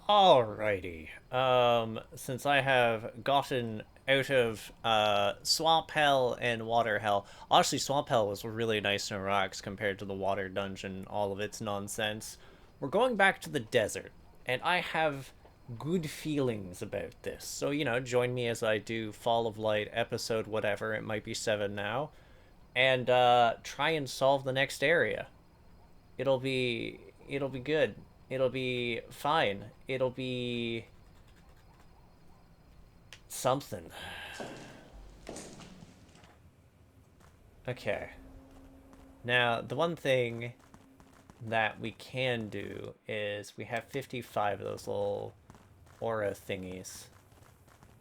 Alrighty. Since I have gotten out of Swamp Hell and Water Hell, honestly, Swamp Hell was really nice and relaxed compared to the Water Dungeon, all of its nonsense. We're going back to the desert, and I have good feelings about this. So, join me as I do Fall of Light episode whatever, it might be 7 now, and try and solve the next area. It'll be good. It'll be fine. It'll be something. Okay. Now, the one thing that we can do is we have 55 of those little aura thingies.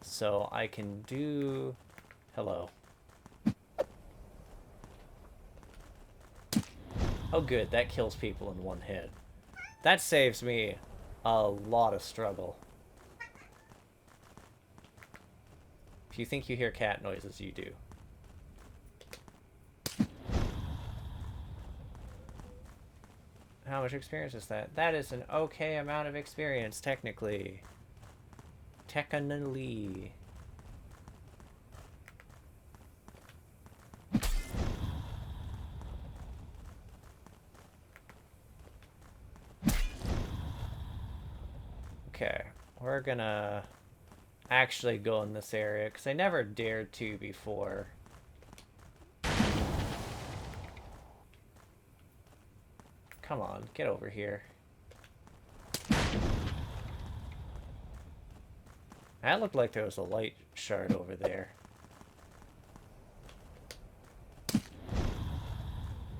So I can do... Hello. Oh good, that kills people in one hit. That saves me a lot of struggle. If you think you hear cat noises, you do. How much experience is that? That is an okay amount of experience, technically. Technically. Okay, we're gonna actually go in this area, because I never dared to before. Come on, get over here. That looked like there was a light shard over there.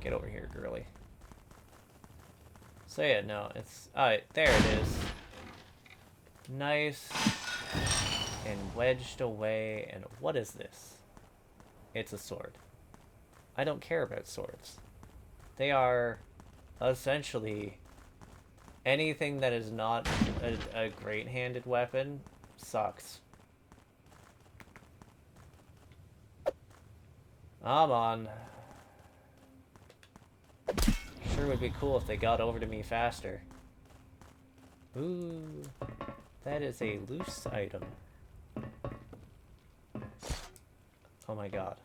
Get over here, girly. So yeah, no, it's... Alright, there it is. Nice. And wedged away, and what is this? It's a sword. I don't care about swords. They are essentially anything that is not a great-handed weapon sucks. Come on. Sure would be cool if they got over to me faster. Ooh, that is a loose item. Oh my god.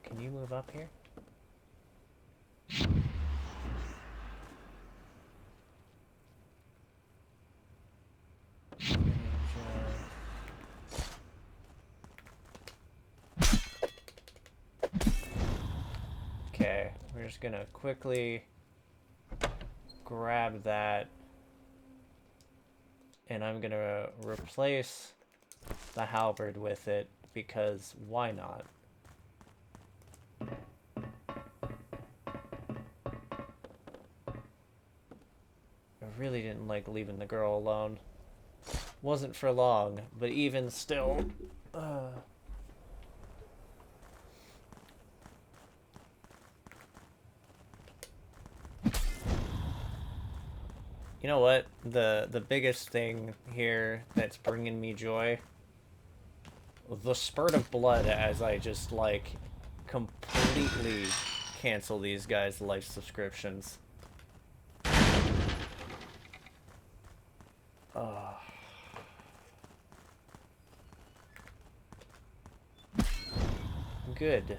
Can you move up here? Okay, we're just gonna quickly grab that, and I'm gonna replace the halberd with it, because why not? I really didn't like leaving the girl alone. Wasn't for long, but even still... You know what? The biggest thing here that's bringing me joy? The spurt of blood as I just, like, completely cancel these guys' life subscriptions. Good.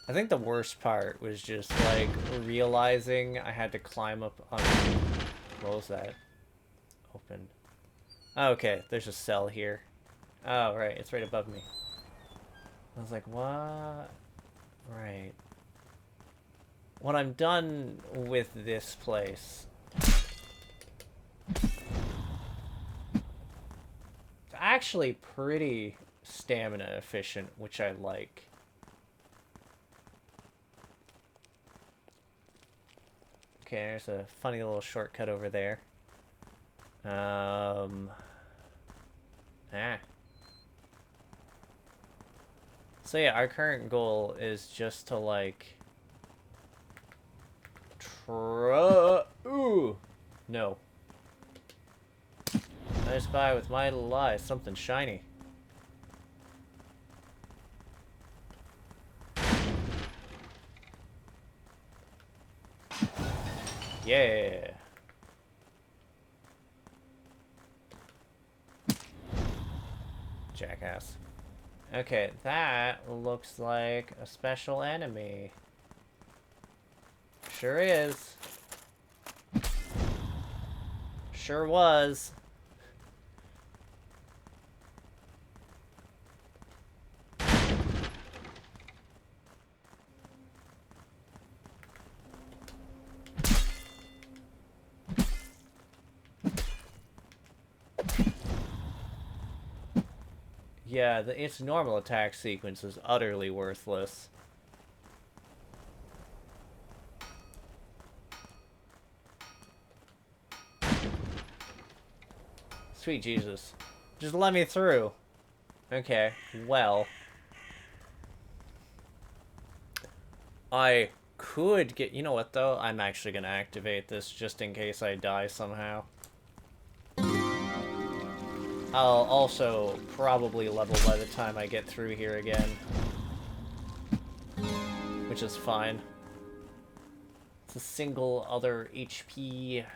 I think the worst part was just, like, realizing I had to climb up on... What was that? Open. Okay, there's a cell here. Oh, right, it's right above me. I was like, what? Right. When I'm done with this place... It's actually pretty stamina efficient, which I like. Okay, there's a funny little shortcut over there. So yeah, our current goal is just to, like... Ooh! No. I spy with my little eye something shiny. Yeah. Jackass. Okay, that looks like a special enemy. Sure is. Sure was. Yeah, its normal attack sequence is utterly worthless. Sweet Jesus. Just let me through. Okay, well. I could get... You know what, though? I'm actually going to activate this just in case I die somehow. I'll also probably level by the time I get through here again. Which is fine. It's a single other HP.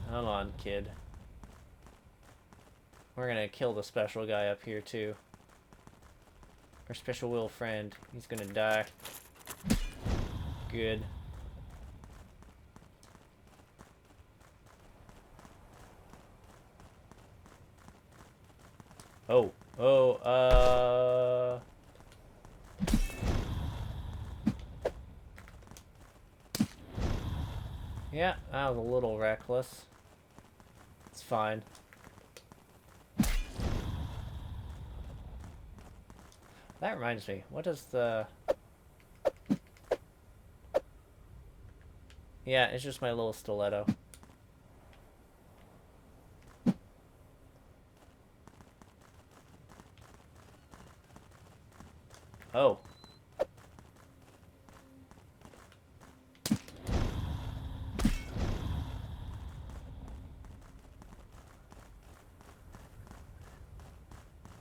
Come on, kid. We're gonna kill the special guy up here, too. Our special will friend. He's gonna die. Good. Oh. Oh, yeah, that was a little reckless. It's fine. That reminds me, what is the... Yeah, it's just my little stiletto. Oh.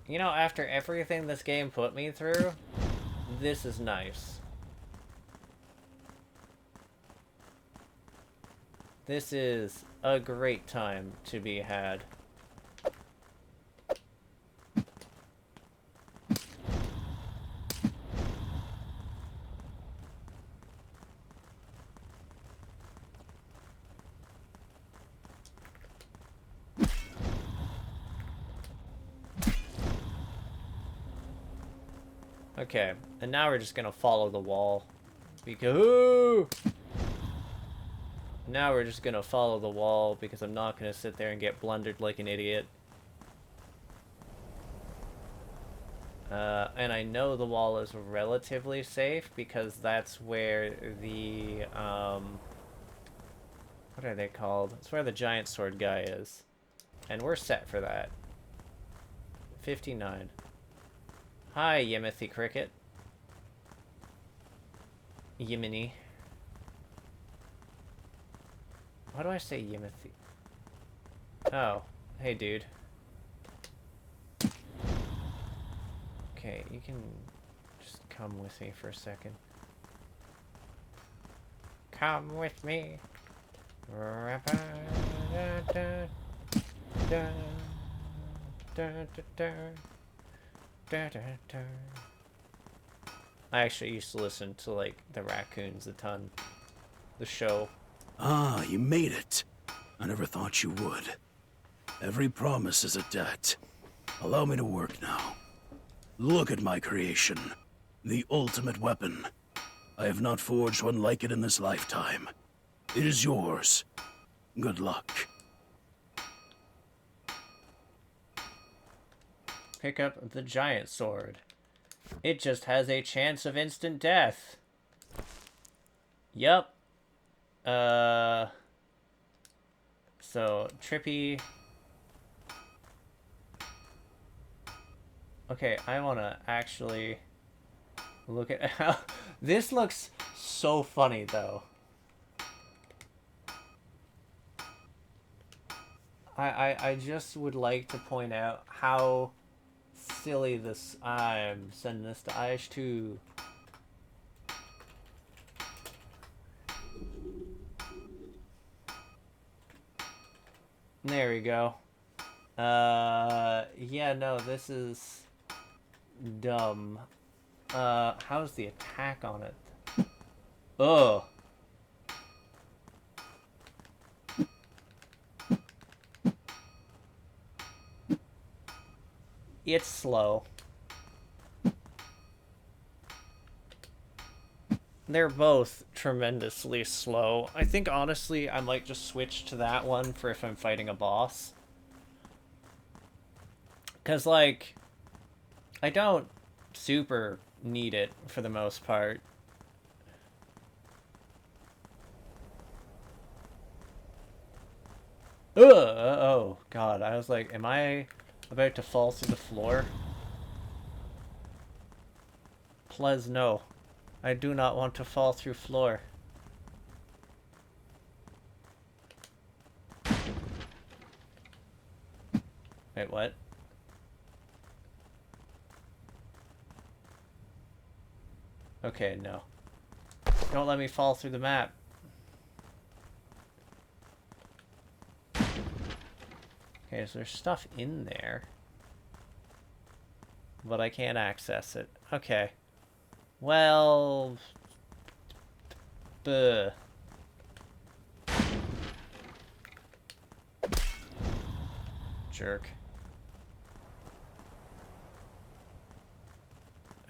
You know, after everything this game put me through, this is nice. This is a great time to be had. Okay, and now we're just gonna follow the wall. Because... Now we're just gonna follow the wall because I'm not gonna sit there and get blundered like an idiot. And I know the wall is relatively safe because that's where the, what are they called? It's where the giant sword guy is. And we're set for that. 59. Hi, Yimothy Cricket. Yimini. Why do I say Yimothy? Oh, hey dude. Okay, you can just come with me for a second. Come with me. I actually used to listen to, like, the Raccoons a ton. The show. Ah, you made it. I never thought you would. Every promise is a debt. Allow me to work now. Look at my creation. The ultimate weapon. I have not forged one like it in this lifetime. It is yours. Good luck. Pick up the giant sword. It just has a chance of instant death. Yup. So, Trippy... Okay, I wanna actually look at how... This looks so funny, though. I just would like to point out how silly this... I'm sending this to Aish too. There we go. Yeah, no, this is dumb. How's the attack on it? Oh. It's slow. They're both tremendously slow. I think, honestly, I might just switch to that one for if I'm fighting a boss. Because, like, I don't super need it for the most part. Ugh! Oh, God. I was like, am I about to fall through the floor? Please, no. I do not want to fall through floor. Wait, what? Okay, no. Don't let me fall through the map. Okay, so there's stuff in there. But I can't access it. Okay. Well... Buh. Jerk.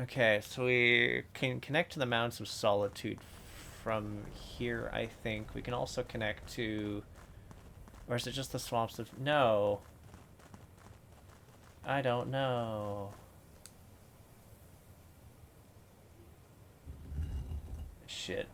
Okay, so we can connect to the Mountains of Solitude from here, I think. We can also connect to... Or is it just the Swamps of... No. I don't know. Shit.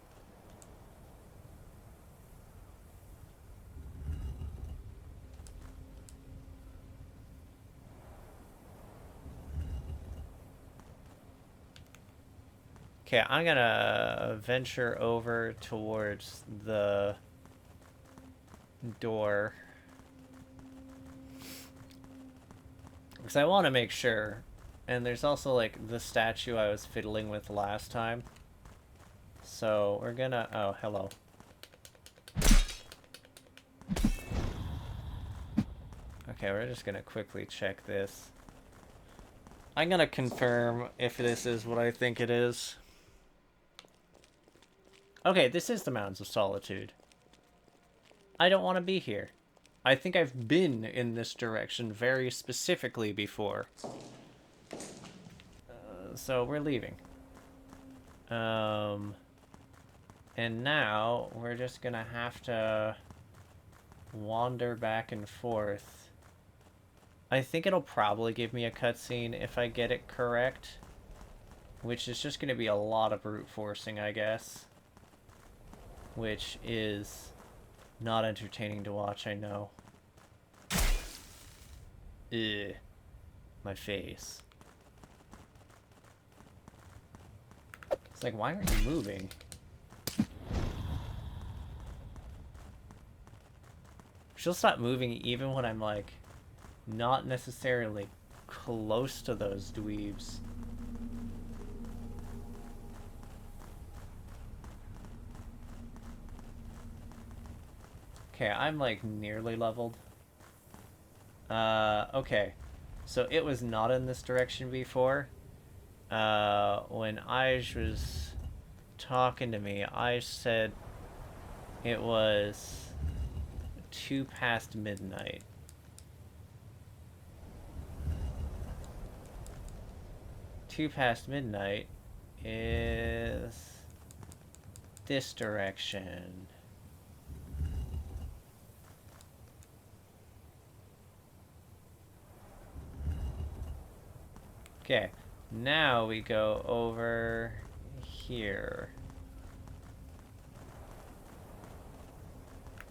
Okay, I'm gonna venture over towards the door. Because I want to make sure. And there's also, like, the statue I was fiddling with last time. So, we're gonna... Oh, hello. Okay, we're just gonna quickly check this. I'm gonna confirm if this is what I think it is. Okay, this is the Mountains of Solitude. I don't want to be here. I think I've been in this direction very specifically before. So we're leaving. And now we're just gonna have to wander back and forth. I think it'll probably give me a cutscene if I get it correct. Which is just gonna be a lot of brute forcing, I guess. Which is not entertaining to watch, I know. Ugh. My face. It's like, why aren't you moving? She'll stop moving even when I'm, like, not necessarily close to those dweebs. Okay, I'm, like, nearly leveled. Okay. So it was not in this direction before. When Aj was talking to me, Aj said it was 2 past midnight. Two past midnight is this direction. Okay, now we go over here.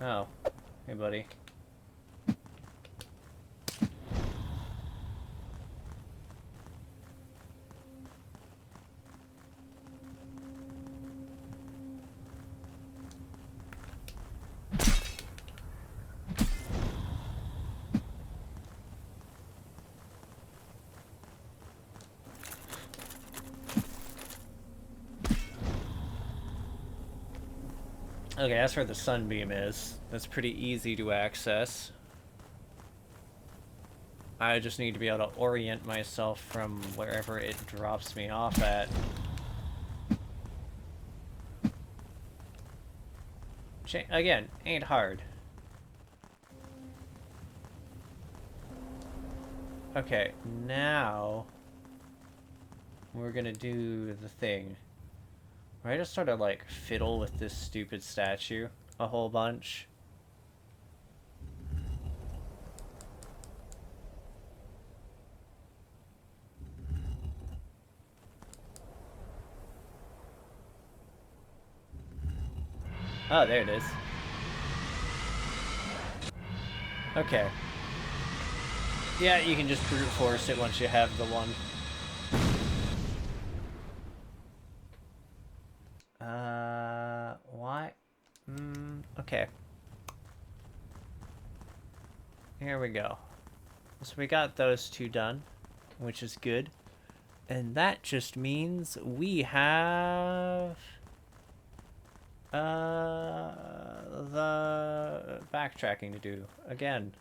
Oh, hey buddy. Okay, that's where the sunbeam is. That's pretty easy to access. I just need to be able to orient myself from wherever it drops me off at. Again, ain't hard. Okay, now we're gonna do the thing. I just sort of like fiddle with this stupid statue a whole bunch. Oh, there it is. Okay. Yeah, you can just brute force it once you have the one. Why? Okay. Here we go. So we got those two done, which is good. And that just means we have... the backtracking to do again.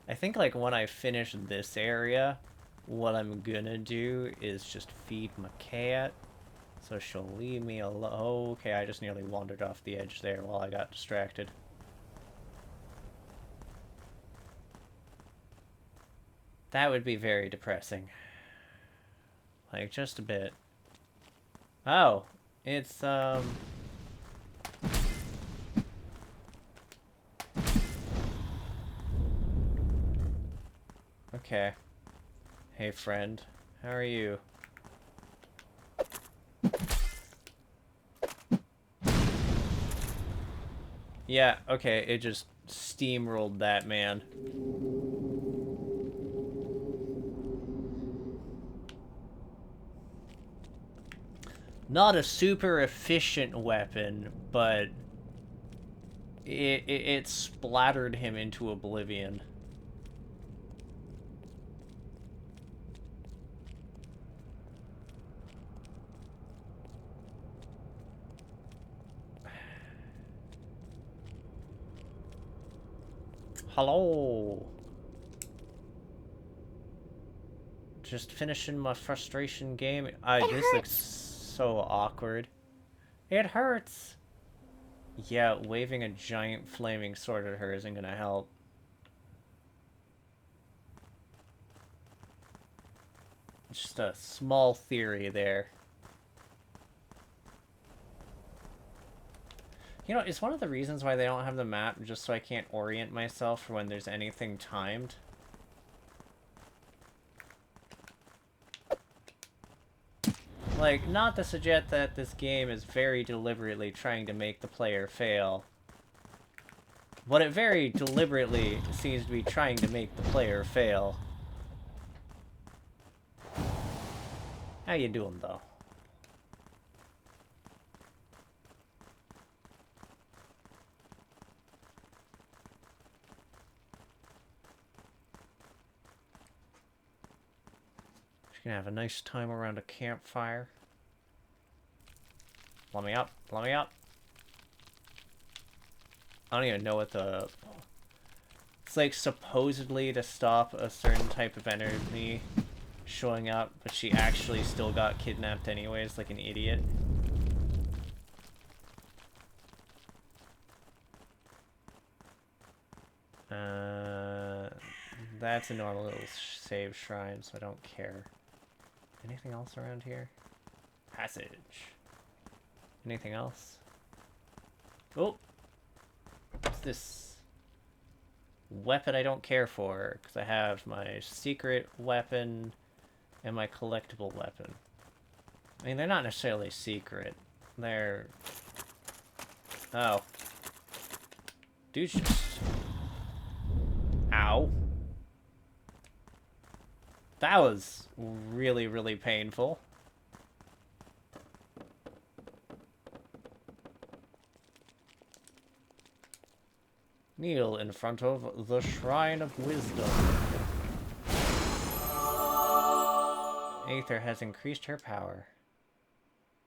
I think like when I finish this area, what I'm gonna do is just feed my cat, so she'll leave me alone. Oh, okay, I just nearly wandered off the edge there while I got distracted. That would be very depressing. Like, just a bit. Oh, it's, okay. Hey, friend. How are you? Yeah, okay, it just steamrolled that man. Not a super efficient weapon, but it splattered him into oblivion. Hello. Just finishing my frustration game. This looks so awkward. It hurts. Yeah, waving a giant flaming sword at her isn't gonna help. Just a small theory there. You know, it's one of the reasons why they don't have the map, just so I can't orient myself for when there's anything timed. Like, not to suggest that this game is very deliberately trying to make the player fail. But it very deliberately seems to be trying to make the player fail. How you doing, though? Just gonna have a nice time around a campfire. Let me up. Let me up. I don't even know what the... It's like supposedly to stop a certain type of enemy showing up, but she actually still got kidnapped anyways, like an idiot. That's a normal little save shrine, so I don't care. Anything else around here? Passage. Anything else? Oh! What's this? Weapon I don't care for, because I have my secret weapon and my collectible weapon. I mean, they're not necessarily secret. They're... Oh. Dude's just... Ow. That was really, really painful. Kneel in front of the Shrine of Wisdom. Aether has increased her power.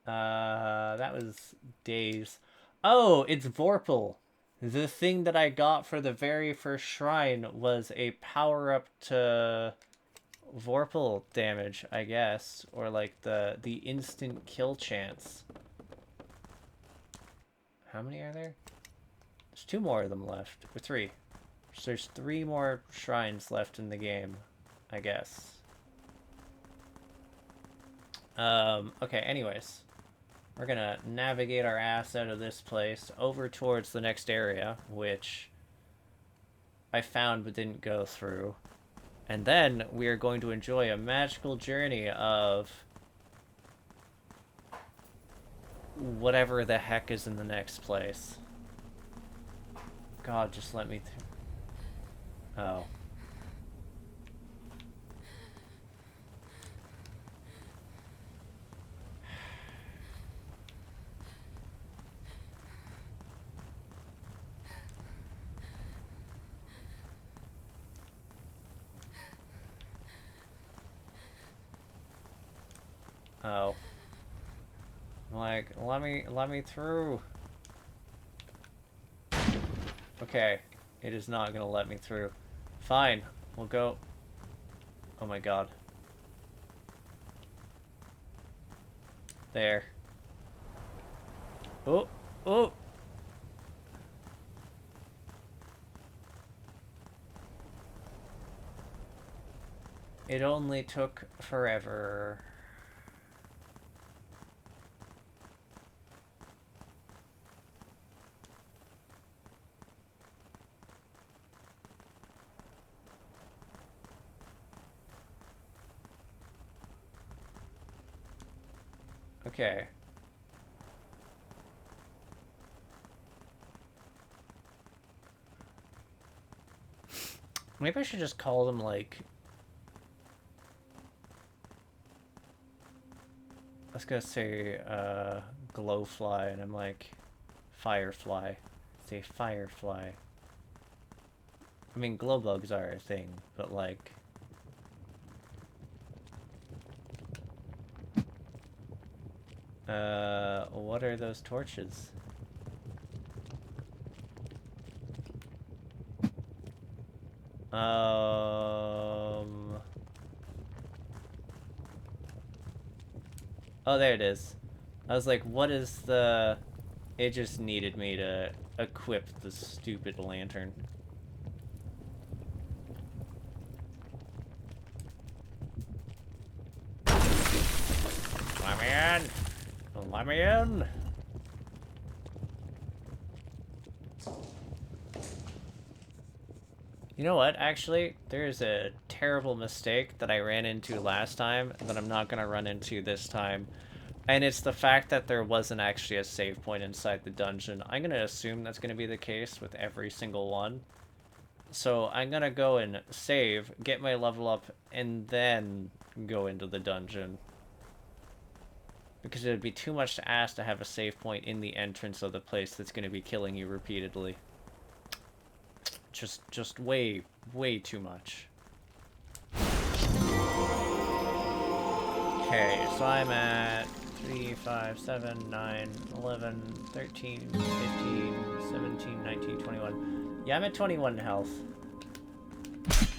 That was Days. Oh, it's Vorpal. The thing that I got for the very first shrine was a power-up to Vorpal damage, I guess. Or like the instant kill chance. How many are there? There's 2 more of them left. Or 3. So there's 3 more shrines left in the game, I guess. Okay, anyways. We're gonna navigate our ass out of this place over towards the next area, which I found but didn't go through. And then we are going to enjoy a magical journey of whatever the heck is in the next place. God, just let me through. Oh. Oh. Like, let me through. Okay. It is not gonna let me through. Fine. We'll go. Oh my god. There. Oh. Oh. It only took forever. Okay. Maybe I should just call them, like... I was gonna say, Glowfly, and I'm like... Firefly. Say Firefly. I mean, glowbugs are a thing, but like... what are those torches? Oh, there it is. I was like, what is the... It just needed me to equip the stupid lantern. Let me in! Let me in! You know what, actually, there's a terrible mistake that I ran into last time that I'm not gonna run into this time. And it's the fact that there wasn't actually a save point inside the dungeon. I'm gonna assume that's gonna be the case with every single one. So I'm gonna go and save, get my level up, and then go into the dungeon. Because it would be too much to ask to have a save point in the entrance of the place that's gonna be killing you repeatedly. Just way too much. Okay, so I'm at 3, 5, 7, 9, 11, 13, 15, 17, 19, 21. Yeah, I'm at 21 health. It's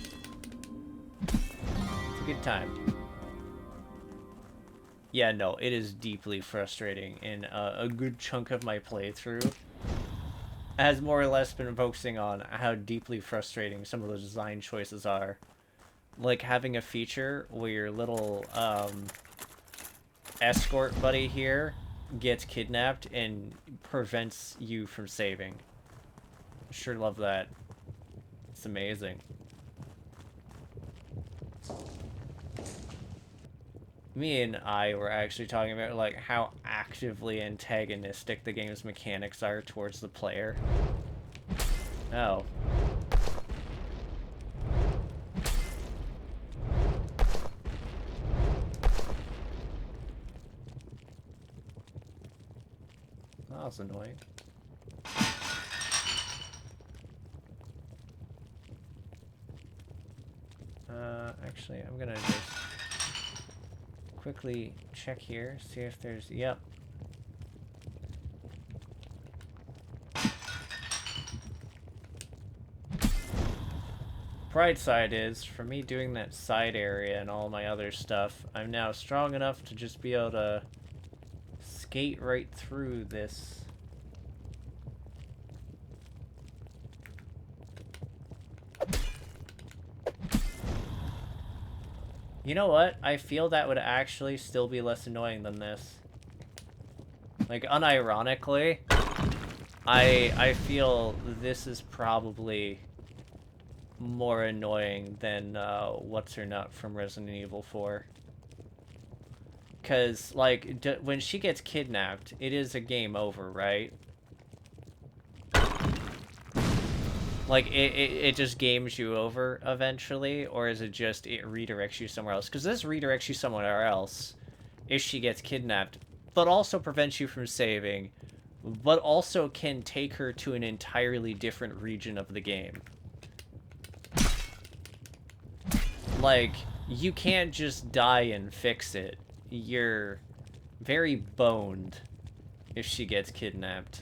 a good time. Yeah, no, it is deeply frustrating. In a good chunk of my playthrough has more or less been focusing on how deeply frustrating some of the design choices are. Like having a feature where your little escort buddy here gets kidnapped and prevents you from saving. Sure love that. It's amazing. Me and I were actually talking about like how actively antagonistic the game's mechanics are towards the player. Oh. That was annoying. Actually, I'm gonna just quickly check here, see if there's... Yep. bright side is, for me doing that side area and all my other stuff, I'm now strong enough to just be able to skate right through this. You know what? I feel that would actually still be less annoying than this. Like, unironically, I feel this is probably more annoying than What's-Her-Nut from Resident Evil 4. Because, like, when she gets kidnapped, it is a game over, right? Like, it just games you over eventually, or is it just it redirects you somewhere else? Because this redirects you somewhere else if she gets kidnapped, but also prevents you from saving, but also can take her to an entirely different region of the game. Like, you can't just die and fix it. You're very boned if she gets kidnapped.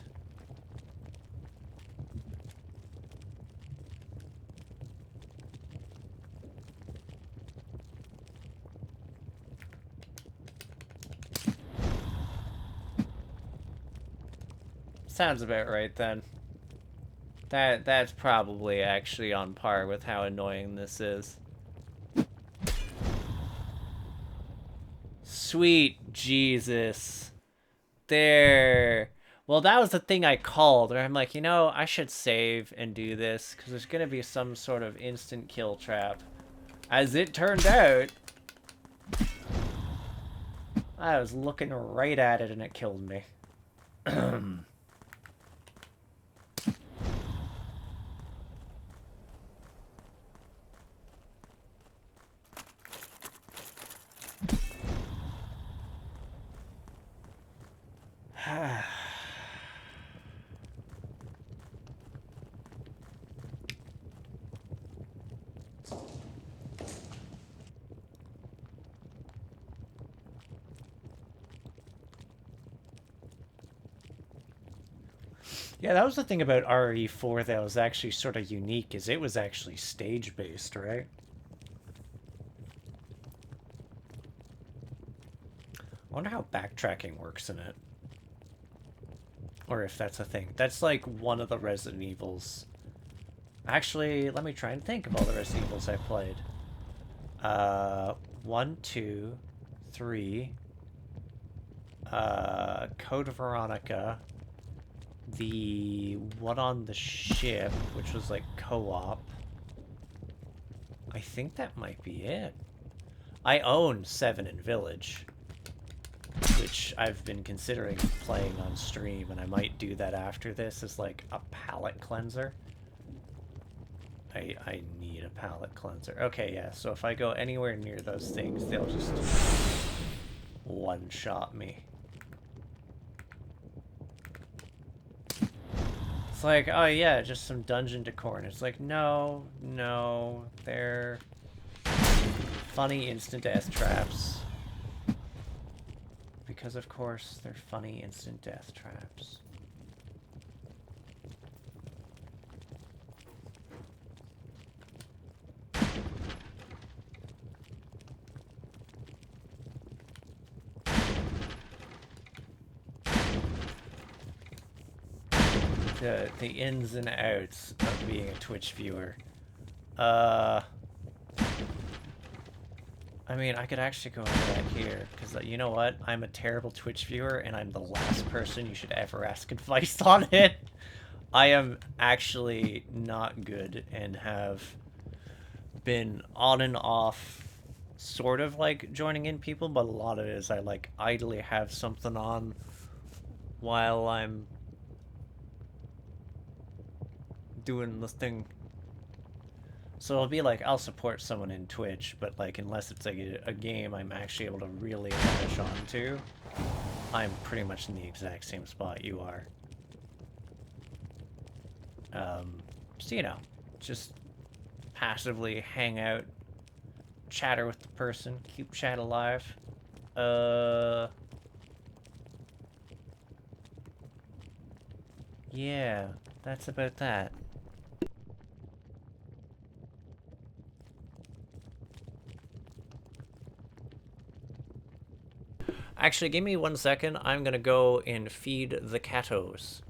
Sounds about right then. That's probably actually on par with how annoying this is. Sweet Jesus. There. Well, that was the thing I called, where I'm like, you know, I should save and do this, because there's going to be some sort of instant kill trap. As it turned out, I was looking right at it and it killed me. Yeah, that was the thing about RE4 that was actually sort of unique, is it was actually stage-based, right? I wonder how backtracking works in it. Or if that's a thing. That's like one of the Resident Evils. Actually, let me try and think of all the Resident Evils I played. 1, 2, 3. Code Veronica. The one on the ship, which was like co-op. I think that might be it. I own 7 in Village, which I've been considering playing on stream, and I might do that after this as like a palate cleanser. I need a palate cleanser. Okay, yeah, so if I go anywhere near those things, they'll just one-shot me. It's like, oh yeah, just some dungeon decor, and it's like, no, no, they're funny instant death traps. Because of course, they're funny instant death traps. The ins and outs of being a Twitch viewer. I mean, I could actually go into that here, because you know what? I'm a terrible Twitch viewer, and I'm the last person you should ever ask advice on it. I am actually not good, and have been on and off, sort of like joining in people, but a lot of it is I like idly have something on while I'm doing the thing. So it'll be like, I'll support someone in Twitch, but like, unless it's like a game I'm actually able to really latch onto, I'm pretty much in the exact same spot you are. So, you know, just passively hang out, chatter with the person, keep chat alive. Yeah, that's about that. Actually, give me 1 second. I'm gonna go and feed the catos.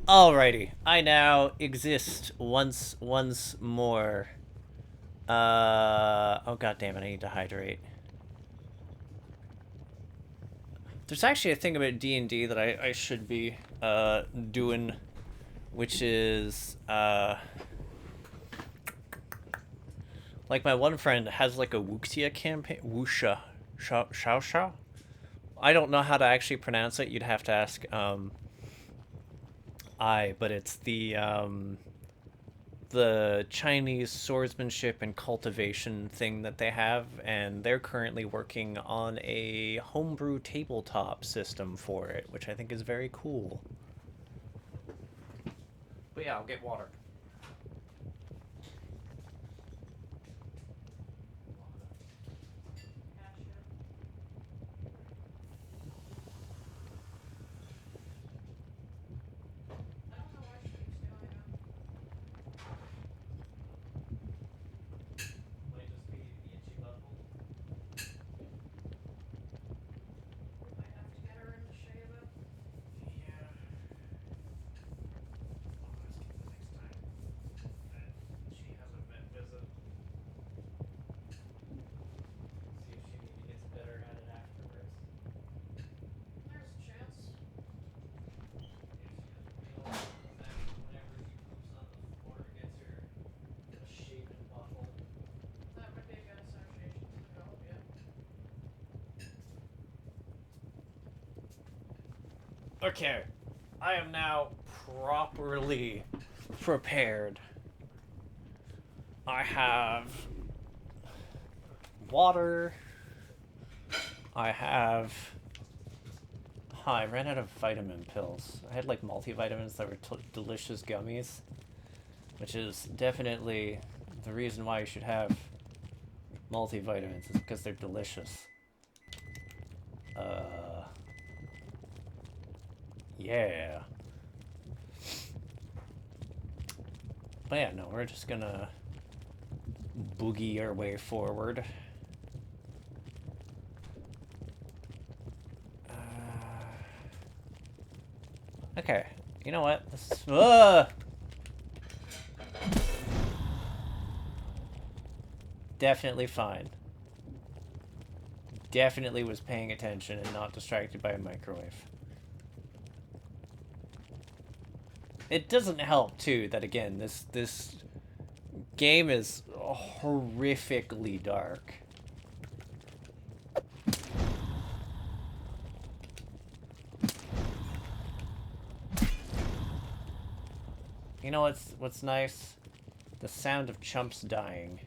Alrighty, I now exist once more. Oh god damn it, I need to hydrate. There's actually a thing about D&D that I should be doing, which is like my one friend has like a Wuxia campaign. Wuxia Shao Shao. I don't know how to actually pronounce it. You'd have to ask but it's the Chinese swordsmanship and cultivation thing that they have, and they're currently working on a homebrew tabletop system for it, which I think is very cool. But yeah, I'll get water. Okay, I am now properly prepared. I have water. I have Huh, I ran out of vitamin pills. I had like multivitamins that were delicious gummies, which is definitely the reason why you should have multivitamins, is because they're delicious. Yeah. But yeah, no, we're just gonna boogie our way forward. Okay, you know what? This is, definitely fine. Definitely was paying attention and not distracted by a microwave. It doesn't help too that again this game is horrifically dark. You know what's nice? The sound of chumps dying.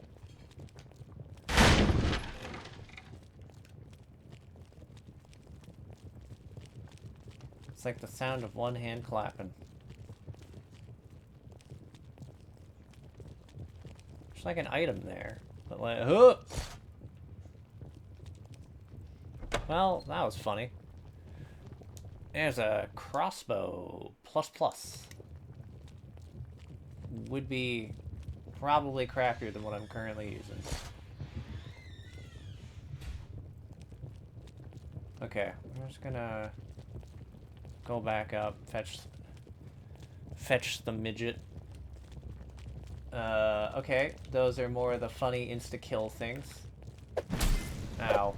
It's like the sound of one hand clapping. There's like an item there. But like, well, that was funny. There's a crossbow plus. Would be probably crappier than what I'm currently using. Okay, I'm just gonna go back up, fetch the midget. Okay, those are more of the funny insta-kill things. Ow.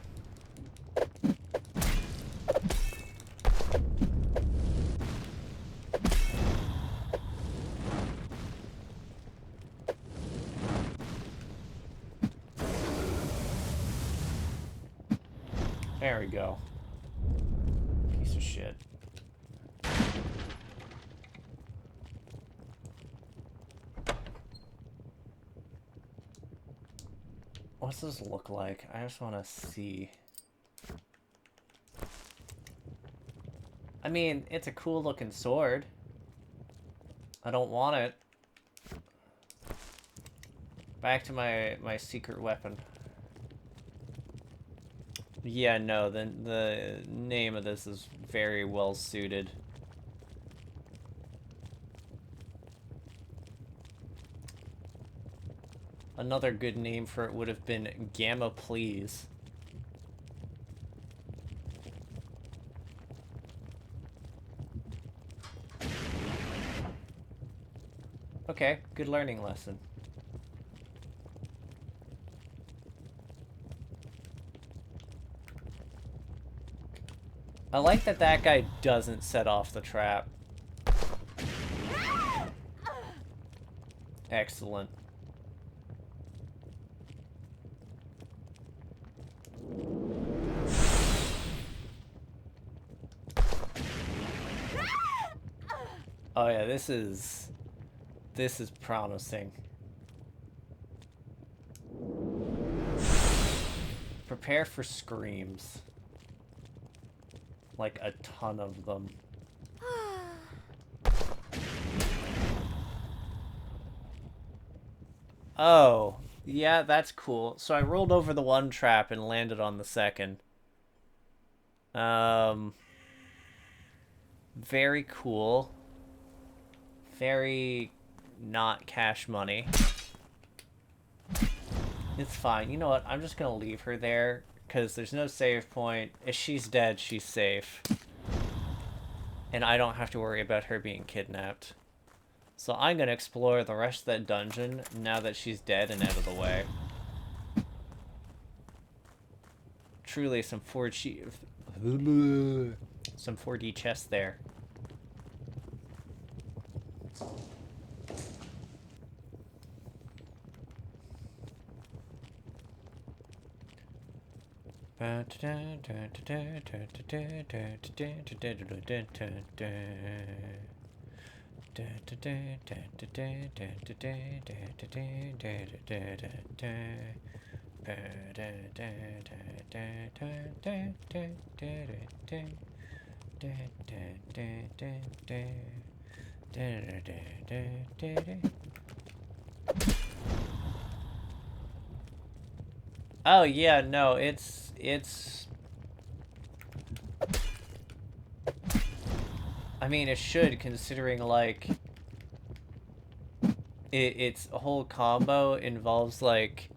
There we go. Piece of shit. What's this look like? I just want to see. I mean, it's a cool looking sword. I don't want it. Back to my secret weapon. Yeah, no, the name of this is very well suited. Another good name for it would have been Gamma Please. Okay, good learning lesson. I like that that guy doesn't set off the trap. Excellent. Oh yeah, this is promising. Prepare for screams. Like a ton of them. Oh, yeah, that's cool. So I rolled over the one trap and landed on the second. Very cool. Very not cash money. It's fine. You know what? I'm just gonna leave her there because there's no save point. If she's dead, she's safe. And I don't have to worry about her being kidnapped. So I'm gonna explore the rest of that dungeon now that she's dead and out of the way. Truly some 4D chests there. Oh yeah, no, it's I mean, it should, considering like its whole combo involves like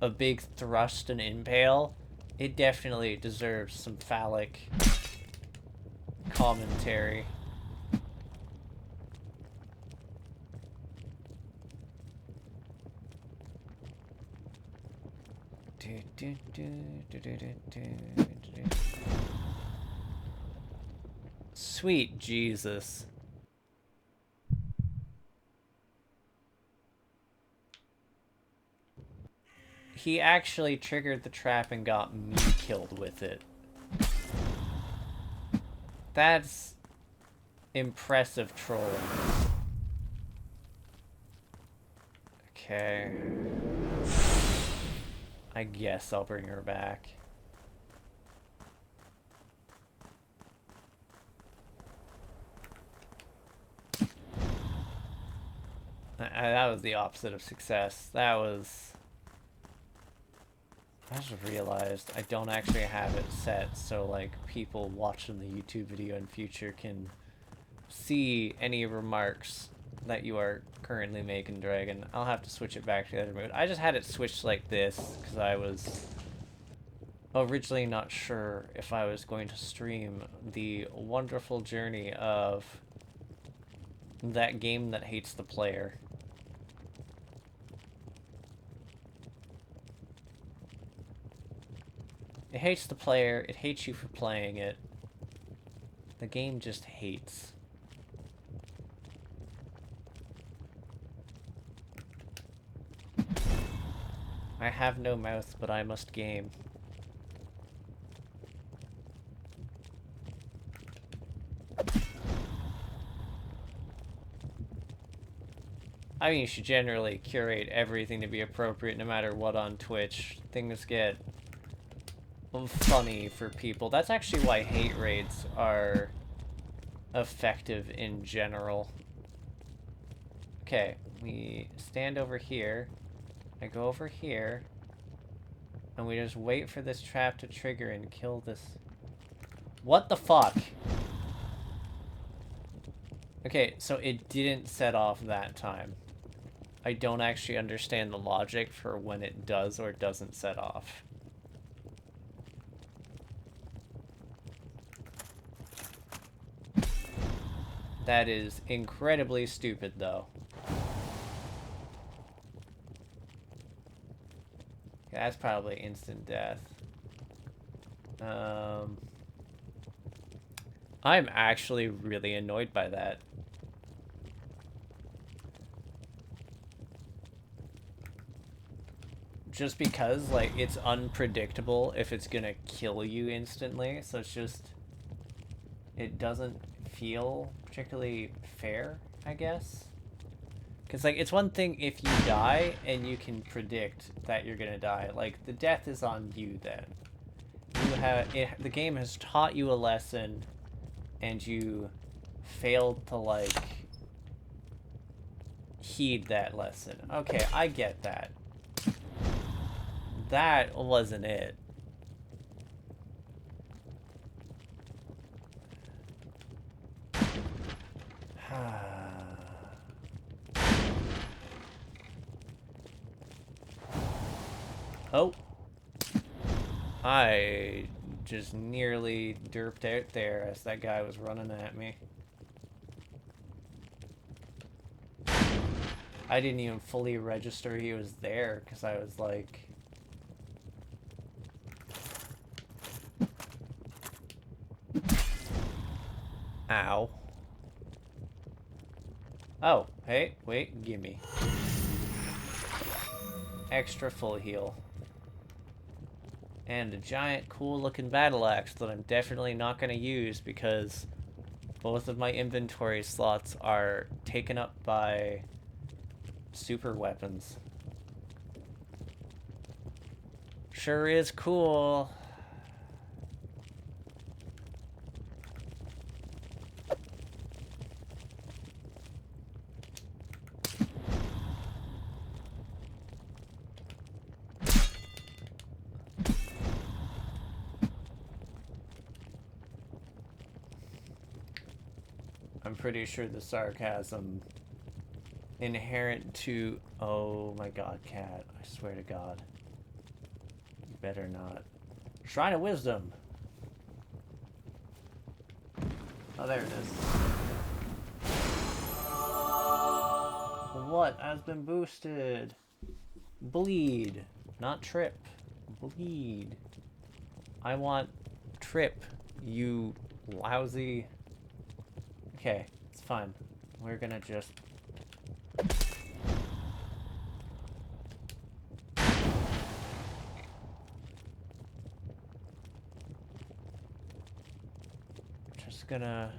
a big thrust and impale. It definitely deserves some phallic commentary. Sweet Jesus. He actually triggered the trap and got me killed with it. That's impressive trolling. Okay. I guess I'll bring her back. That was the opposite of success. That was... I just realized I don't actually have it set so like people watching the YouTube video in future can see any remarks that you are currently making, Dragon. I'll have to switch it back to the other mode. I just had it switched like this because I was originally not sure if I was going to stream the wonderful journey of that game that hates the player. It hates the player, it hates you for playing it. The game just hates. I have no mouth, but I must game. I mean, you should generally curate everything to be appropriate no matter what on Twitch. Things get funny for people. That's actually why hate raids are effective in general. Okay, we stand over here. I go over here. And we just wait for this trap to trigger and kill this... What the fuck? Okay, so it didn't set off that time. I don't actually understand the logic for when it does or doesn't set off. That is incredibly stupid, though. Yeah, that's probably instant death. I'm actually really annoyed by that. Just because, like, it's unpredictable if it's gonna kill you instantly, so it's just... It doesn't feel particularly fair, I guess. Because, like, it's one thing if you die and you can predict that you're gonna die. Like, the death is on you then. You have... the game has taught you a lesson, and you failed to, like, heed that lesson. Okay, I get that. That wasn't it. Oh. I just nearly derped out there as that guy was running at me. I didn't even fully register he was there because I was like... Ow. Oh, hey, wait, gimme. Extra full heal. And a giant cool looking battle axe that I'm definitely not going to use because both of my inventory slots are taken up by super weapons. Sure is cool. I'm pretty sure the sarcasm inherent to... Oh my god, cat. I swear to god. You better not. Shrine of Wisdom! Oh, there it is. What has been boosted? Bleed. Not trip. Bleed. I want trip, you lousy... Okay, it's fine. We're gonna just... Just gonna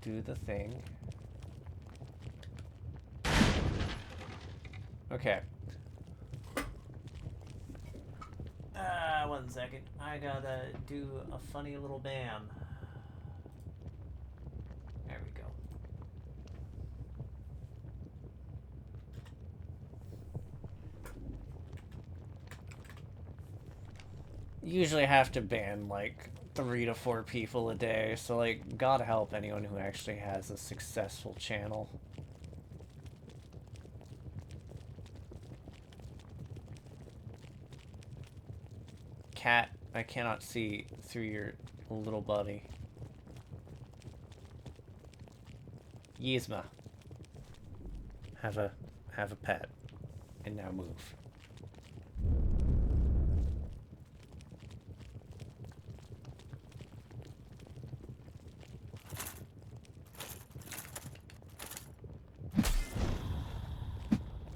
do the thing. Okay. 1 second. I gotta do a funny little bam. There we go. Usually have to ban like 3 to 4 people a day, so like, God help anyone who actually has a successful channel. Cat, I cannot see through your little buddy. Yzma. Have a pet. And now move.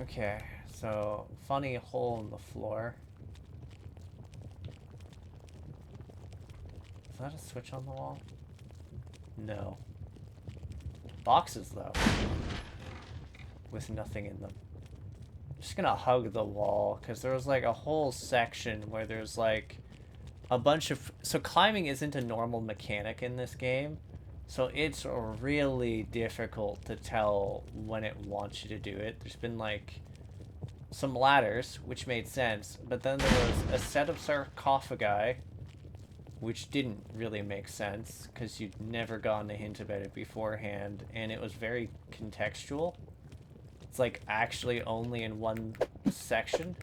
Okay, so funny hole in the floor. Is that a switch on the wall? No. Boxes, though. With nothing in them. I'm just gonna hug the wall, because there was like a whole section where there's like a bunch of... So climbing isn't a normal mechanic in this game, so it's really difficult to tell when it wants you to do it. There's been like some ladders, which made sense, but then there was a set of sarcophagi, which didn't really make sense, because you'd never gotten a hint about it beforehand, and it was very contextual. It's like actually only in one section.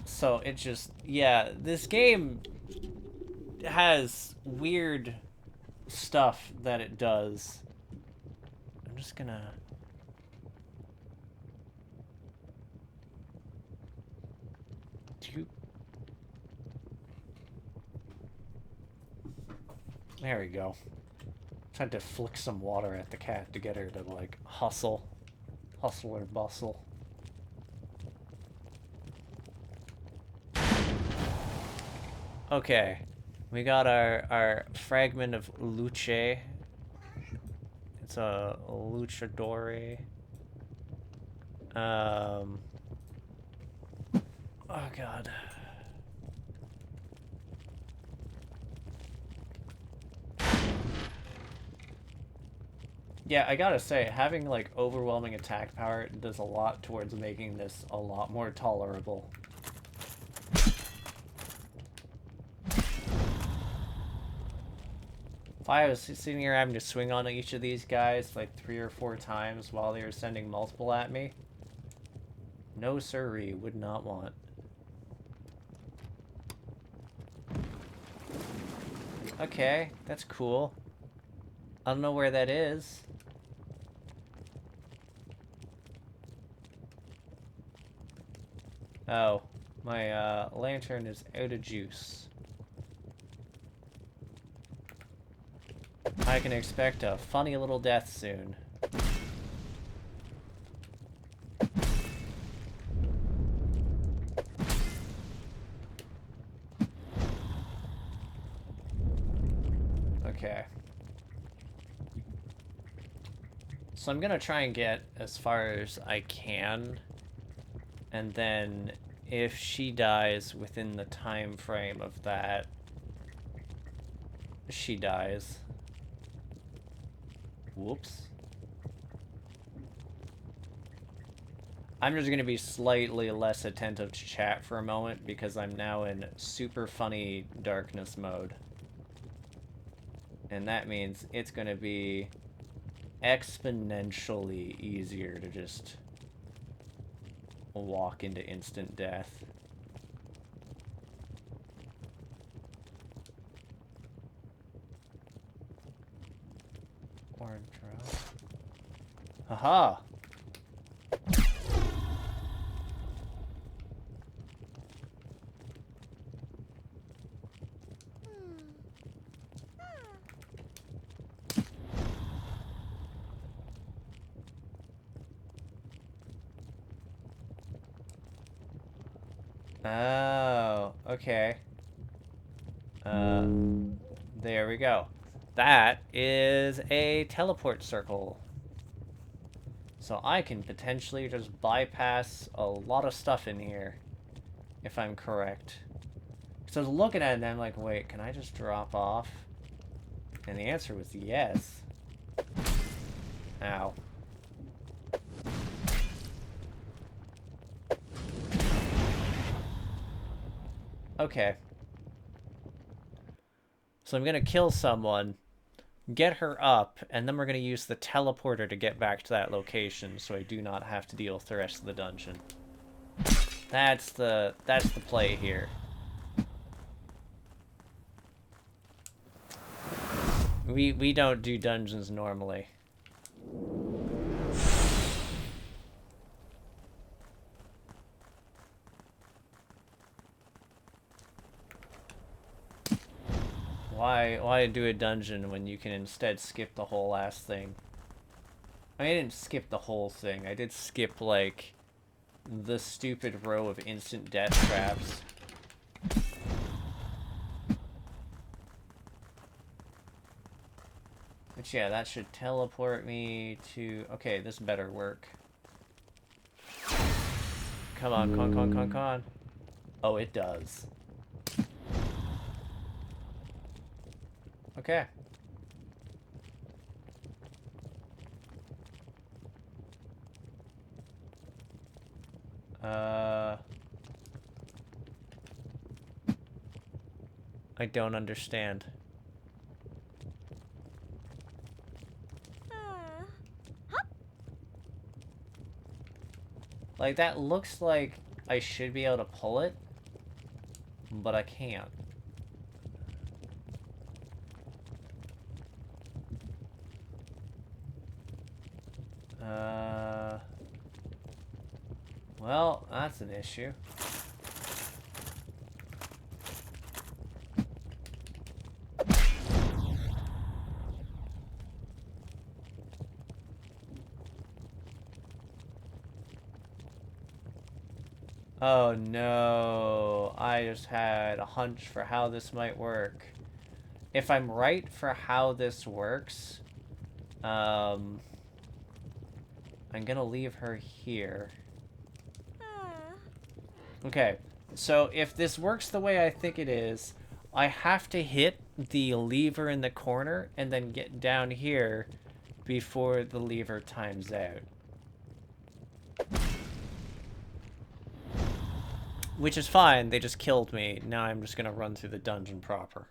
So it just, yeah, this game has weird stuff that it does. I'm just gonna... There we go. Tried to flick some water at the cat to get her to, like, hustle. Hustle or bustle. Okay. We got our fragment of Luce. It's a luchadore. Oh god. Yeah, I gotta say, having like overwhelming attack power does a lot towards making this a lot more tolerable. If I was sitting here having to swing on each of these guys like 3 or 4 times while they were sending multiple at me, no sirree, would not want. Okay, that's cool. I don't know where that is. Oh, my lantern is out of juice. I can expect a funny little death soon. Okay. So I'm gonna try and get as far as I can, and then if she dies within the time frame of that, she dies. Whoops. I'm just gonna be slightly less attentive to chat for a moment because I'm now in super funny darkness mode. And that means it's going to be exponentially easier to just walk into instant death. Orange rock. Haha! Oh, okay. There we go. That is a teleport circle. So I can potentially just bypass a lot of stuff in here, if I'm correct. So I was looking at it and I'm like, wait, can I just drop off? And the answer was yes. Ow. Okay. So I'm gonna kill someone, get her up, and then we're gonna use the teleporter to get back to that location so I do not have to deal with the rest of the dungeon. That's the play here. We don't do dungeons normally. Why do a dungeon when you can instead skip the whole last thing? I didn't skip the whole thing. I did skip, like, the stupid row of instant death traps. But yeah, that should teleport me to... Okay, this better work. Come on, come on. Oh, it does. Okay. I don't understand. Like, that looks like I should be able to pull it, but I can't. Well, that's an issue. Oh no, I just had a hunch for how this might work. If I'm right for how this works, I'm gonna leave her here. Okay, so if this works the way I think it is, I have to hit the lever in the corner and then get down here before the lever times out. Which is fine, they just killed me. Now I'm just gonna run through the dungeon proper.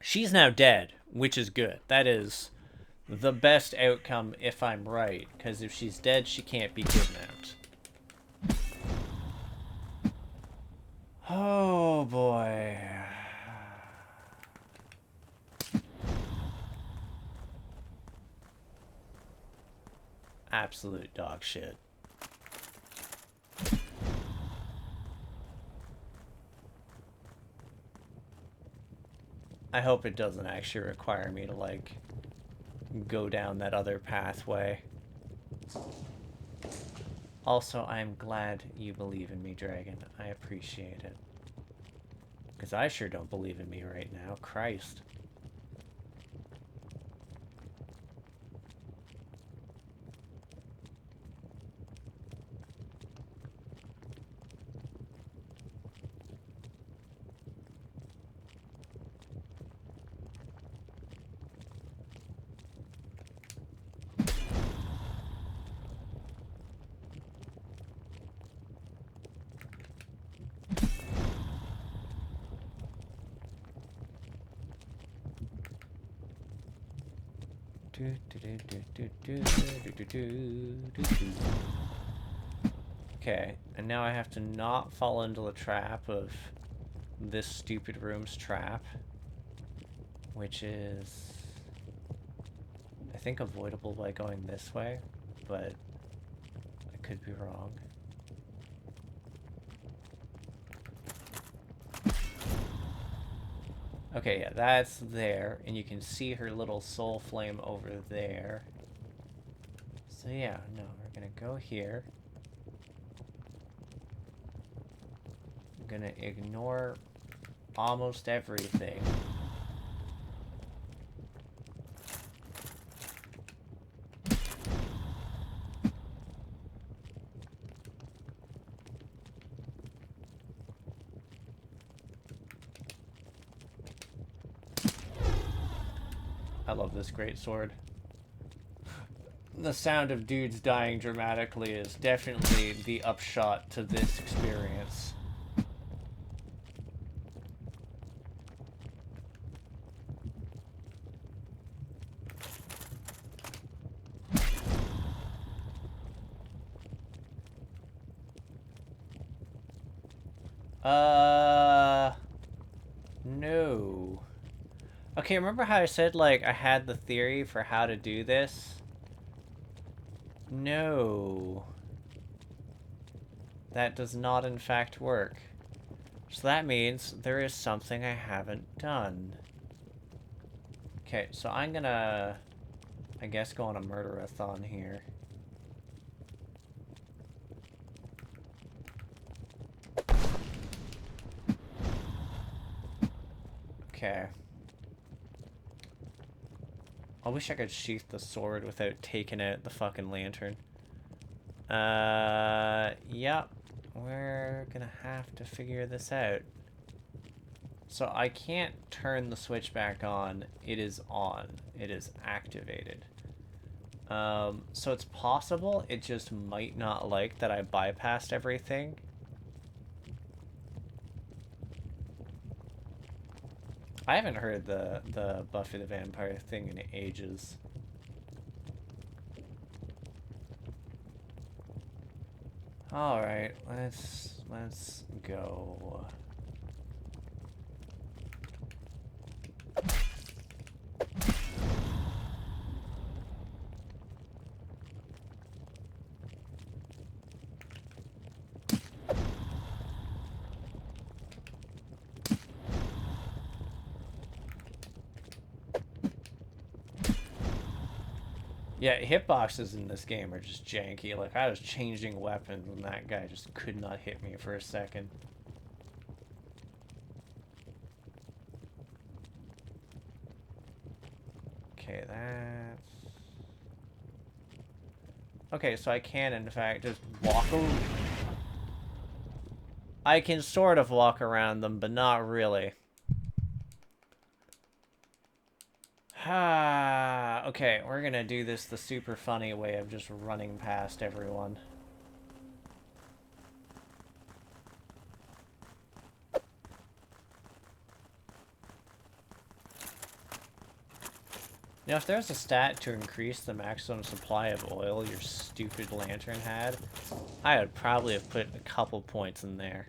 She's now dead, which is good. That is the best outcome if I'm right, because if she's dead, she can't be kidnapped. Oh boy. Absolute dog shit. I hope it doesn't actually require me to, like, go down that other pathway. Also, I'm glad you believe in me, Dragon. I appreciate it. Because I sure don't believe in me right now. Christ. Okay, and now I have to not fall into the trap of this stupid room's trap, which is, I think, avoidable by going this way, but I could be wrong. Okay, yeah, that's there, and you can see her little soul flame over there. So yeah, no, we're gonna go here. I'm gonna ignore almost everything. I love this great sword. The sound of dudes dying dramatically is definitely the upshot to this experience. No. Okay, remember how I said, like, I had the theory for how to do this? No. That does not, in fact, work. So that means there is something I haven't done. Okay, so I'm gonna, I guess, go on a murder-a-thon here. Okay. I wish I could sheath the sword without taking out the fucking lantern. Yep. We're gonna have to figure this out. So I can't turn the switch back on. It is on. It is activated. So it's possible it just might not like that I bypassed everything. I haven't heard the Buffy the Vampire thing in ages. All right, let's go. Yeah, hitboxes in this game are just janky. Like, I was changing weapons and that guy just could not hit me for a second. Okay, that's... Okay, so I can, in fact, just walk around. I can sort of walk around them, but not really. Okay, we're gonna do this the super funny way of just running past everyone. Now, if there's a stat to increase the maximum supply of oil your stupid lantern had, I would probably have put a couple points in there.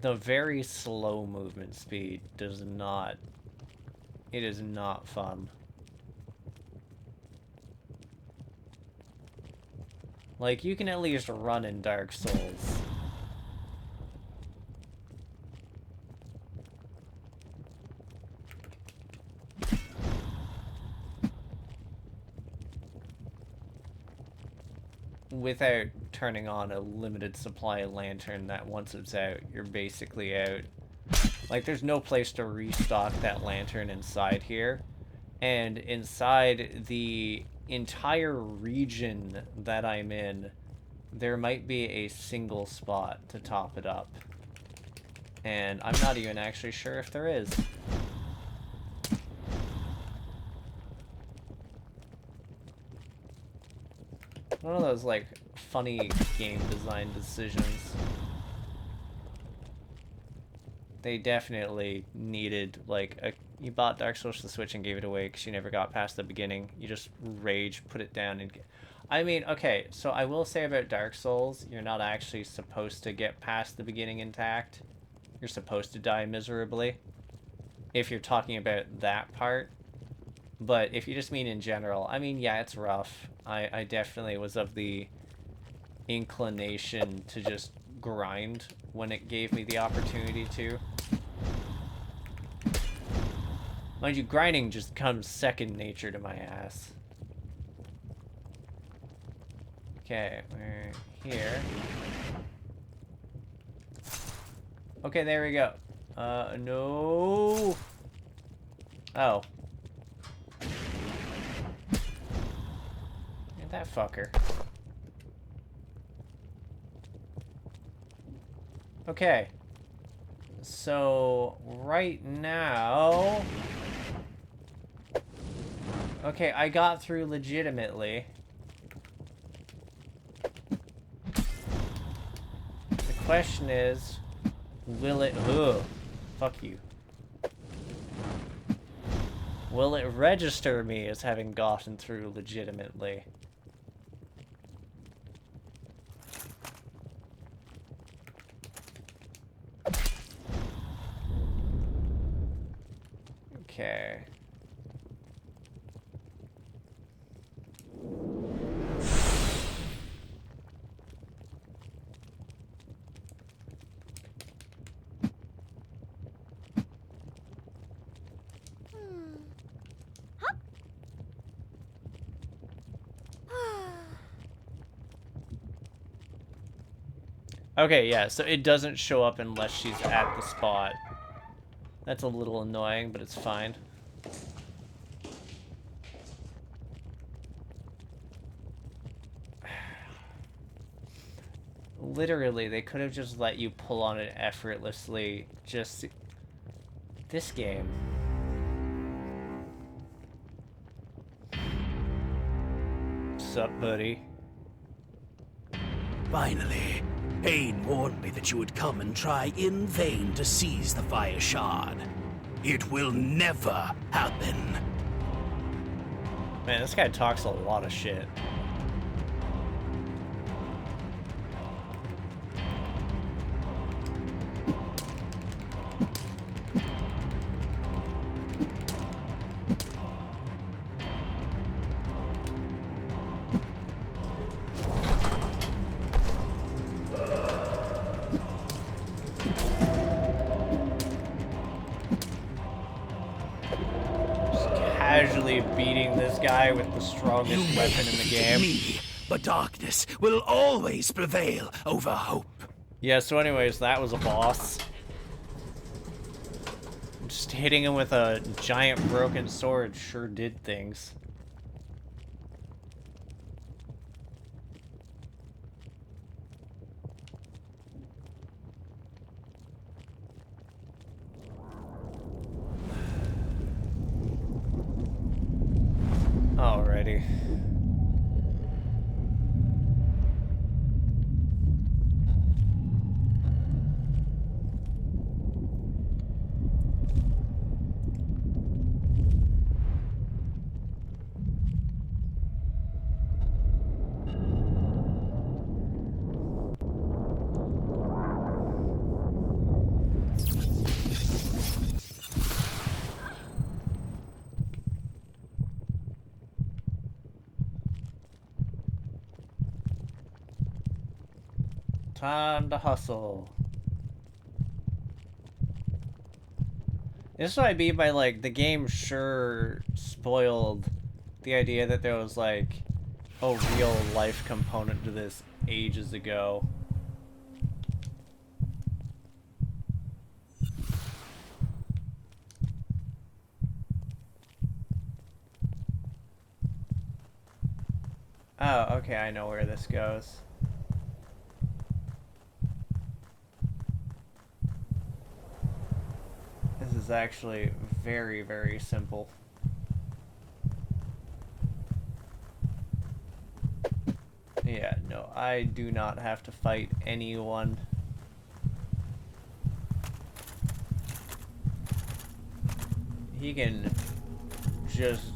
The very slow movement speed does not... It is not fun. Like, you can at least run in Dark Souls. Without turning on a limited supply lantern that once it's out, you're basically out. Like, there's no place to restock that lantern inside here. And inside the entire region that I'm in, there might be a single spot to top it up. And I'm not even actually sure if there is. One of those, like, funny game design decisions. They definitely needed, like, you bought Dark Souls for the Switch and gave it away because you never got past the beginning. You just rage, put it down, and I mean, okay, so I will say about Dark Souls, you're not actually supposed to get past the beginning intact. You're supposed to die miserably, if you're talking about that part. But if you just mean in general, I mean, yeah, it's rough. I definitely was of the inclination to just grind when it gave me the opportunity to. Mind you, grinding just comes second nature to my ass. Okay, we're here. Okay, there we go. No. Oh. Look at that fucker. Okay. So, right now... Okay, I got through legitimately. The question is, will it... Ugh. Fuck you. Will it register me as having gotten through legitimately? Okay. Okay, yeah, so it doesn't show up unless she's at the spot. That's a little annoying, but it's fine. Literally, they could have just let you pull on it effortlessly. Just... This game. Sup, buddy? Finally, Pain warned me that you would come and try in vain to seize the Fire Shard. It will never happen. Man, this guy talks a lot of shit. Casually beating this guy with the strongest weapon in the game. Me, but darkness will always prevail over hope. Yeah, so anyways, that was a boss. Just hitting him with a giant broken sword sure did things. Alrighty. Time to hustle. This is what I mean by, like, the game sure spoiled the idea that there was, like, a real life component to this ages ago. Oh, okay, I know where this goes. This is actually very, very simple. Yeah, no, I do not have to fight anyone. He can just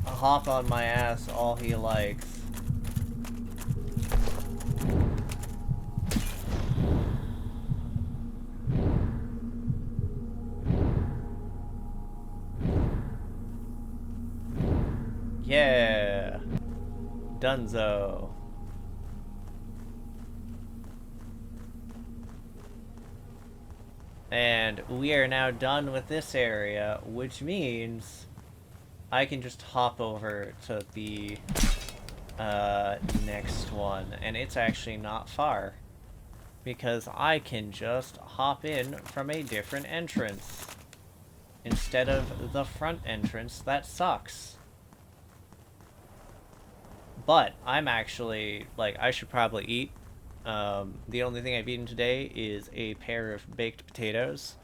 hop on my ass all he likes. Yeah! Dunzo. And we are now done with this area, which means I can just hop over to the next one. And it's actually not far, because I can just hop in from a different entrance instead of the front entrance that sucks. But I'm actually, like, I should probably eat. The only thing I've eaten today is a pair of baked potatoes.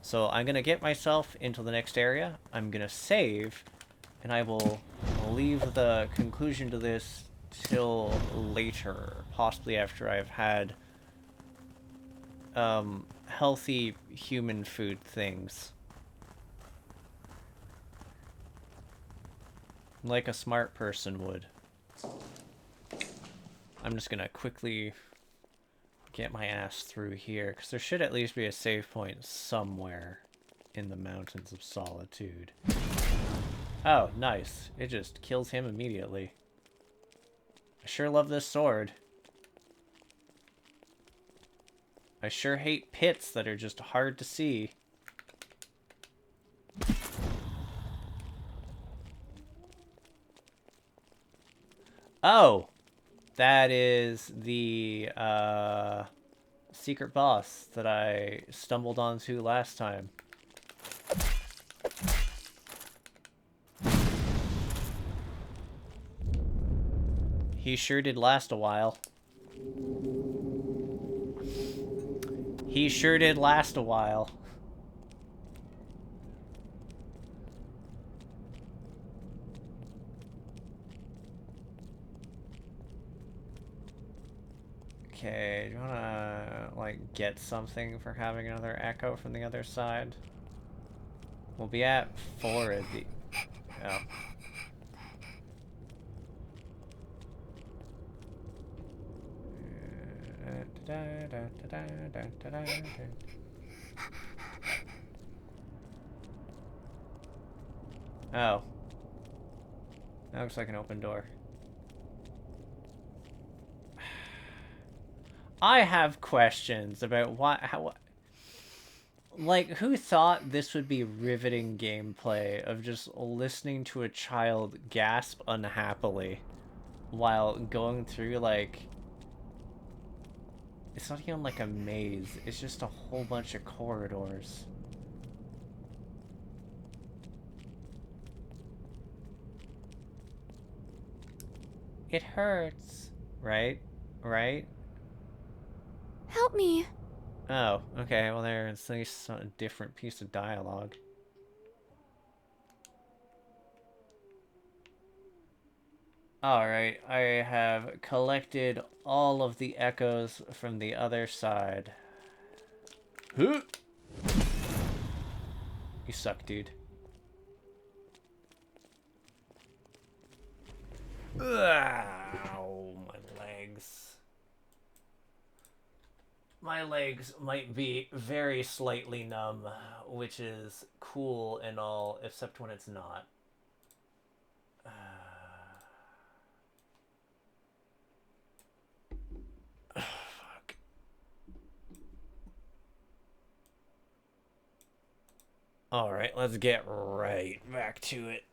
So I'm going to get myself into the next area. I'm going to save, and I will leave the conclusion to this till later. Possibly after I've had healthy human food things. Like a smart person would. I'm just gonna quickly get my ass through here, because there should at least be a save point somewhere in the Mountains of Solitude. Oh, nice. It just kills him immediately. I sure love this sword. I sure hate pits that are just hard to see. Oh! That is the, secret boss that I stumbled onto last time. He sure did last a while. He sure did last a while. Okay, do you wanna, like, get something for having another echo from the other side? We'll be at 4 at the... Oh. Oh. That looks like an open door. I have questions about how... Like, who thought this would be riveting gameplay of just listening to a child gasp unhappily while going through, like... It's not even like a maze, it's just a whole bunch of corridors. It hurts, right? Right? Help me. Oh, okay, well there's at least a different piece of dialogue. Alright, I have collected all of the echoes from the other side. You suck, dude. Ow, my legs. My legs might be very slightly numb, which is cool and all, except when it's not. Fuck. Alright, let's get right back to it.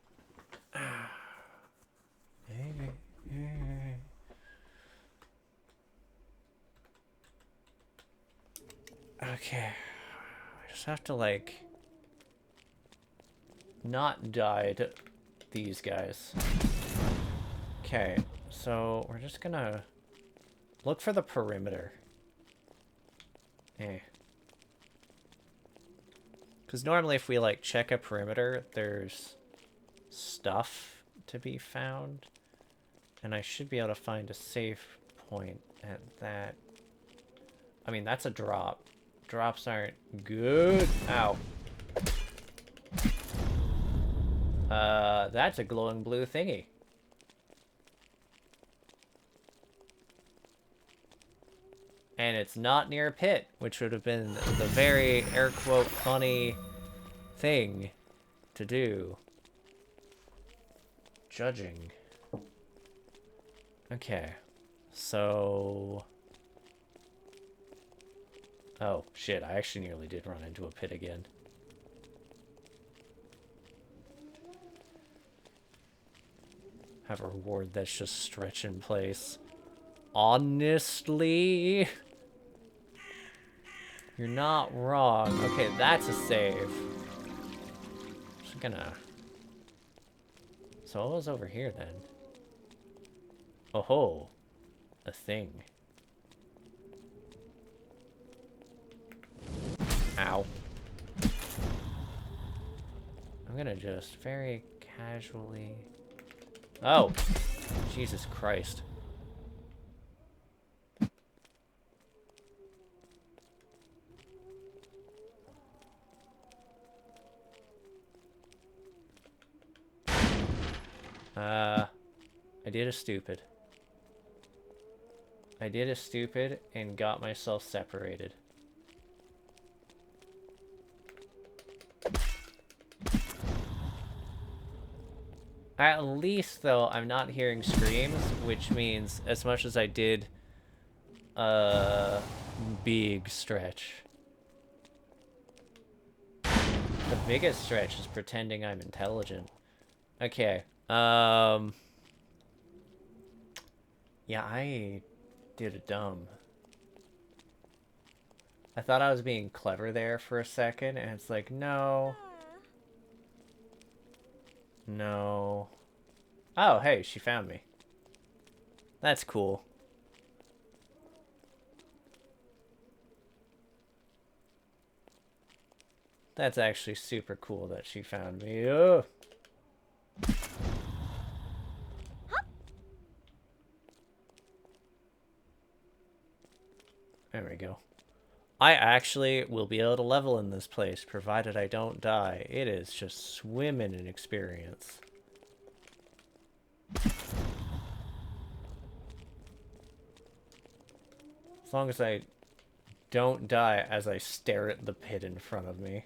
Okay. I just have to, like, not die to these guys. Okay, so we're just gonna look for the perimeter. Eh. Because normally if we, like, check a perimeter, there's stuff to be found. And I should be able to find a safe point at that. I mean, that's a drop. Drops aren't good. Ow. That's a glowing blue thingy. And it's not near a pit, which would have been the very, air quote, funny thing to do. Judging. Okay. So... Oh, shit, I actually nearly did run into a pit again. Have a reward that's just stretch in place. Honestly... You're not wrong. Okay, that's a save. Just gonna... So what was over here then? Oh ho! A thing. Ow. I'm gonna just very casually... Oh! Jesus Christ. I did a stupid. I did a stupid and got myself separated. At least, though, I'm not hearing screams, which means as much as I did a big stretch. The biggest stretch is pretending I'm intelligent. Okay. Yeah, I did a dumb. I thought I was being clever there for a second, and it's like, no. No. Oh, hey, she found me. That's cool. That's actually super cool that she found me. Ugh. There we go. I actually will be able to level in this place, provided I don't die. It is just swimming in experience. As long as I don't die as I stare at the pit in front of me.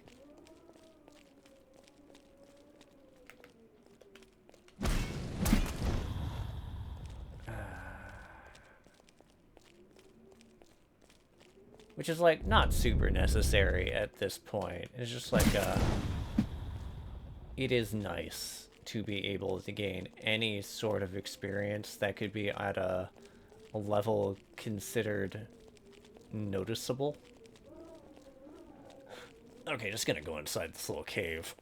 Which is, like, not super necessary at this point. It's just like, it is nice to be able to gain any sort of experience that could be at a level considered noticeable. Okay, just gonna go inside this little cave.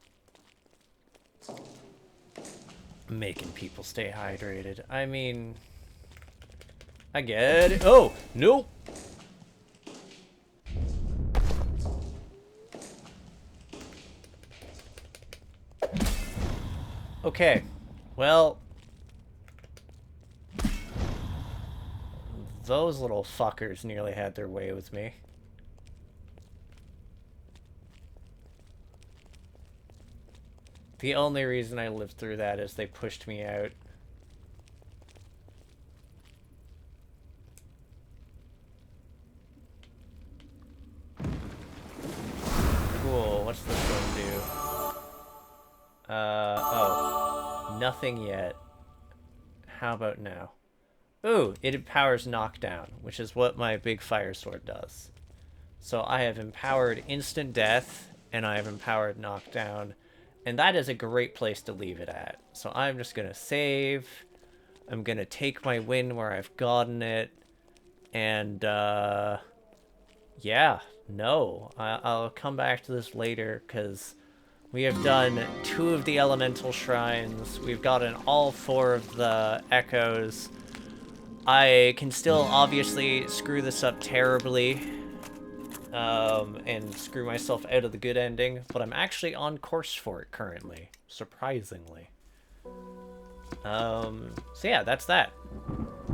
Making people stay hydrated. I mean... I get it. Oh! Nope! Okay, well, those little fuckers nearly had their way with me. The only reason I lived through that is they pushed me out. Cool, what's this one do? Oh. Nothing yet. How about now? Ooh, it empowers knockdown, which is what my big fire sword does. So I have empowered instant death, and I have empowered knockdown, and that is a great place to leave it at. So I'm just gonna save. I'm gonna take my win where I've gotten it, and yeah, no. I'll come back to this later, because we have done 2 of the elemental shrines. We've gotten all 4 of the echoes. I can still obviously screw this up terribly and screw myself out of the good ending, but I'm actually on course for it currently, surprisingly. So yeah, that's that.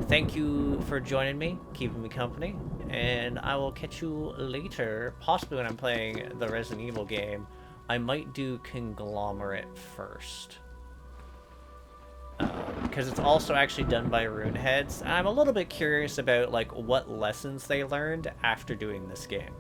thank you for joining me, keeping me company, and I will catch you later, possibly when I'm playing the Resident Evil game. I might do Conglomerate first. Because it's also actually done by Runeheads. I'm a little bit curious about like what lessons they learned after doing this game.